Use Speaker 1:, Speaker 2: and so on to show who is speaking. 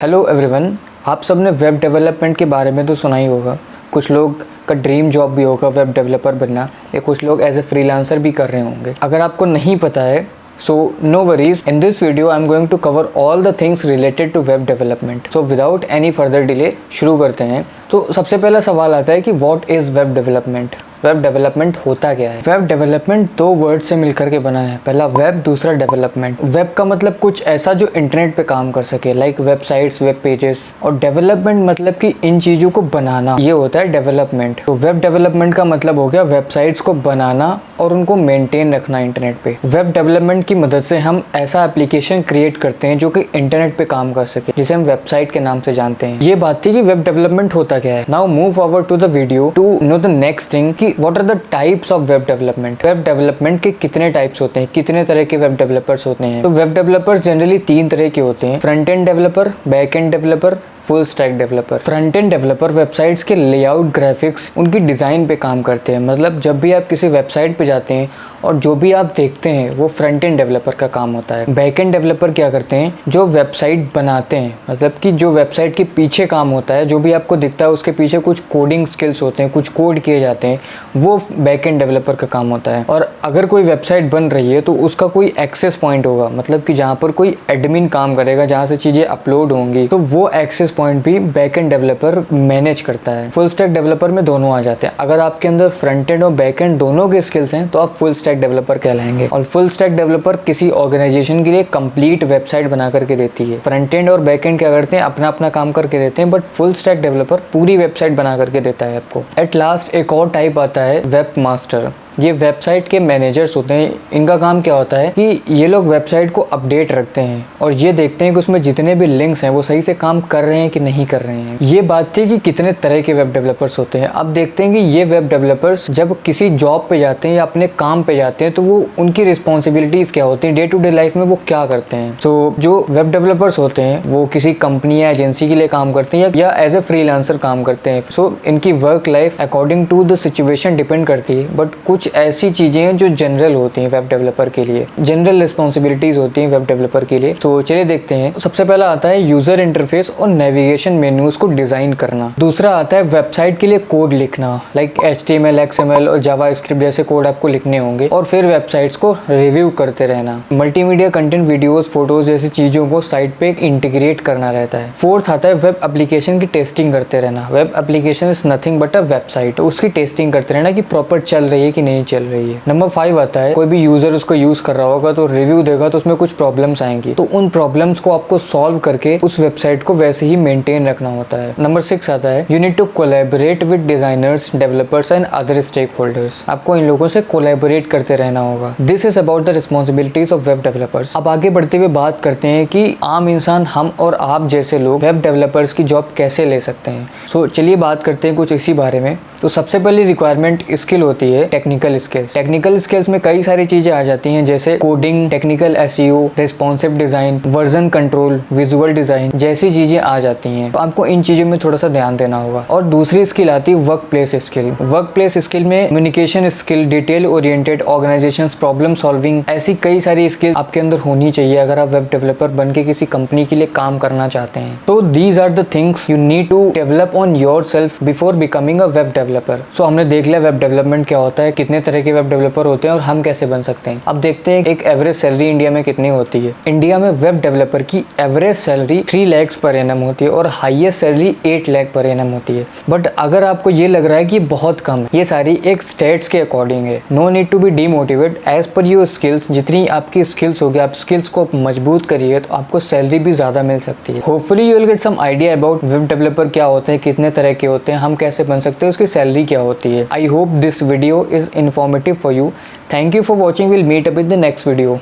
Speaker 1: Hello everyone, आप सबने web development के बारे में तो सुना ही होगा। कुछ लोग का ड्रीम जॉब भी होगा वेब डेवलपर बनना, या कुछ लोग एज ए फ्रीलांसर भी कर रहे होंगे। अगर आपको नहीं पता है so no worries, in this video I am going to cover all the things related to web development. So without any further delay शुरू करते हैं। तो सबसे पहला सवाल आता है कि what is web development. Web development होता क्या है? वेब डेवलपमेंट दो वर्ड से मिलकर के बना है, पहला वेब, दूसरा डेवलपमेंट। वेब का मतलब कुछ ऐसा जो इंटरनेट पे काम कर सके, लाइक वेबसाइट्स, वेब पेजेस, और डेवलपमेंट मतलब कि इन चीज़ों को बनाना, ये होता है डेवलपमेंट। तो वेब डेवलपमेंट का मतलब हो गया वेबसाइट्स को बनाना और उनको मेंटेन रखना इंटरनेट पे। वेब डेवलपमेंट की मदद से हम ऐसा एप्लीकेशन क्रिएट करते हैं जो कि इंटरनेट पे काम कर सके, जिसे हम वेबसाइट के नाम से जानते हैं। ये बात थी कि वेब डेवलपमेंट होता क्या है। Now move forward to the video to know the next thing कि what are the types of web development. Web development के कितने टाइप्स होते हैं, कितने तरह के वेब डेवलपर्स होते हैं। तो वेब डेवलपर्स जनरली तीन तरह के होते हैं: front end developer, back end developer, full stack developer. Front end developer websites के लेआउट, ग्राफिक्स, उनकी डिज़ाइन पे काम करते हैं। मतलब जब भी आप किसी वेबसाइट पे जाते हैं और जो भी आप देखते हैं वो फ्रंट एंड डेवलपर का काम होता है। बैक एंड डेवलपर क्या करते हैं? जो वेबसाइट बनाते हैं, मतलब कि जो वेबसाइट के पीछे काम होता है, जो भी आपको दिखता है उसके पीछे कुछ कोडिंग स्किल्स होते हैं, कुछ कोड किए जाते हैं, वो बैक एंड डेवलपर का काम होता है। और अगर कोई वेबसाइट बन रही है तो उसका कोई एक्सेस पॉइंट होगा, मतलब कि जहाँ पर कोई एडमिन काम करेगा, जहाँ से चीज़ें अपलोड होंगी, तो वो एक्सेस पॉइंट भी बैक एंड डेवलपर मैनेज करता है। फुल स्टैक डेवलपर में दोनों आ जाते हैं। अगर आपके अंदर फ्रंट एंड और बैक एंड दोनों के स्किल्स हैं तो आप फुल स्टैक डेवलपर कहलाएंगे। और फुल स्टैक डेवलपर किसी ऑर्गेनाइजेशन के लिए कंप्लीट वेबसाइट बना करके देती है। फ्रंट एंड और बैक एंड क्या करते हैं? अपना अपना काम करके देते हैं, बट फुल स्टैक डेवलपर पूरी वेबसाइट बना करके देता है आपको। एट लास्ट एक और टाइप आता है वेब मास्टर। ये वेबसाइट के मैनेजर्स होते हैं। इनका काम क्या होता है कि ये लोग वेबसाइट को अपडेट रखते हैं और ये देखते हैं कि उसमें जितने भी लिंक्स हैं वो सही से काम कर रहे हैं कि नहीं कर रहे हैं। ये बात थी कि कितने तरह के वेब डेवलपर्स होते हैं। अब देखते हैं कि ये वेब डेवलपर्स जब किसी जॉब पे जाते हैं या अपने काम पे जाते हैं तो वो उनकी रिस्पॉन्सिबिलिटीज़ क्या होती हैं, डे टू डे लाइफ में वो क्या करते हैं। सो जो वेब डेवलपर्स होते हैं वो किसी कंपनी या एजेंसी के लिए काम करते हैं या एज ए फ्रीलांसर काम करते हैं। सो इनकी work life according to the situation depend करती है, बट कुछ ऐसी चीजें हैं जो जनरल होती हैं वेब डेवलपर के लिए, जनरल रिस्पॉन्सिबिलिटीज होती हैं वेब डेवलपर के लिए। तो चलिए देखते हैं। सबसे पहला आता है यूजर इंटरफेस और नेविगेशन मेन्यूज को डिजाइन करना। दूसरा आता है वेबसाइट के लिए कोड लिखना, लाइक HTML, XML और जावास्क्रिप्ट जैसे कोड आपको लिखने होंगे। और फिर वेबसाइट्स को रिव्यू करते रहना। मल्टीमीडिया कंटेंट, वीडियोस, फोटोज जैसी चीजों को साइट पे इंटीग्रेट करना रहता है। फोर्थ आता है वेब एप्लीकेशन की टेस्टिंग करते रहना। Web application is nothing but a website, उसकी टेस्टिंग करते रहना कि प्रॉपर चल रही है कि नहीं चल रही है। नंबर 5 आता है कोई भी यूजर उसको यूज कर रहा होगा तो रिव्यू देगा तो उसमें कुछ प्रॉब्लम्स आएंगी, तो उन प्रॉब्लम्स को आपको सॉल्व करके उस वेबसाइट को वैसे ही मेंटेन रखना होता है। नंबर 6 आता है you need to collaborate with designers, developers and other stakeholders. आपको इन लोगों से कोलैबोरेट करते रहना होगा। This is about the responsibilities of web developers. अब आगे बढ़ते हुए बात करते हैं कि आम इंसान, हम और आप जैसे लोग वेब डेवलपर्स की जॉब कैसे ले सकते हैं। सो चलिए बात करते हैं कुछ इसी बारे में। तो सबसे पहली रिक्वायरमेंट स्किल होती है टेक्निकल स्किल्स। टेक्निकल स्किल्स में कई सारी चीजें आ जाती हैं, जैसे coding, technical SEO, responsive design, version control, visual design जैसी चीजें आ जाती हैं। तो आपको इन चीजों में थोड़ा सा ध्यान देना होगा। और दूसरी स्किल आती है workplace skill. Workplace skill में communication skill, detail oriented organisation, problem solving, ऐसी कई सारी स्किल आपके अंदर होनी चाहिए अगर आप वेब डेवलपर बन के किसी कंपनी के लिए काम करना चाहते हैं। तो these are the things you need to develop on yourself before becoming a web developer. So हमने देख लिया वेब डेवलपमेंट क्या होता है, कितने तरह के वेब डेवलपर होते हैं और हम कैसे बन सकते हैं। अब देखते हैं एक एवरेज सैलरी इंडिया में कितनी होती है। इंडिया में वेब डेवलपर की average salary 3 lakh per annum होती है और highest salary 8 lakh per annum होती है। बट अगर आपको ये लग रहा है कि बहुत कम है, ये सारी एक स्टेट्स के अकॉर्डिंग है। No need to be demotivate, as per your skills. जितनी आपकी स्किल्स होगी, आप स्किल्स को मजबूत करिए तो आपको सैलरी भी ज्यादा मिल सकती है। Hopefully you will get some idea about web developer क्या होते हैं, कितने तरह के होते हैं, हम कैसे बन सकते हैं, उसकी सैलरी क्या होती है। I hope this video is informative for you. Thank you for watching. We'll meet up in the next video.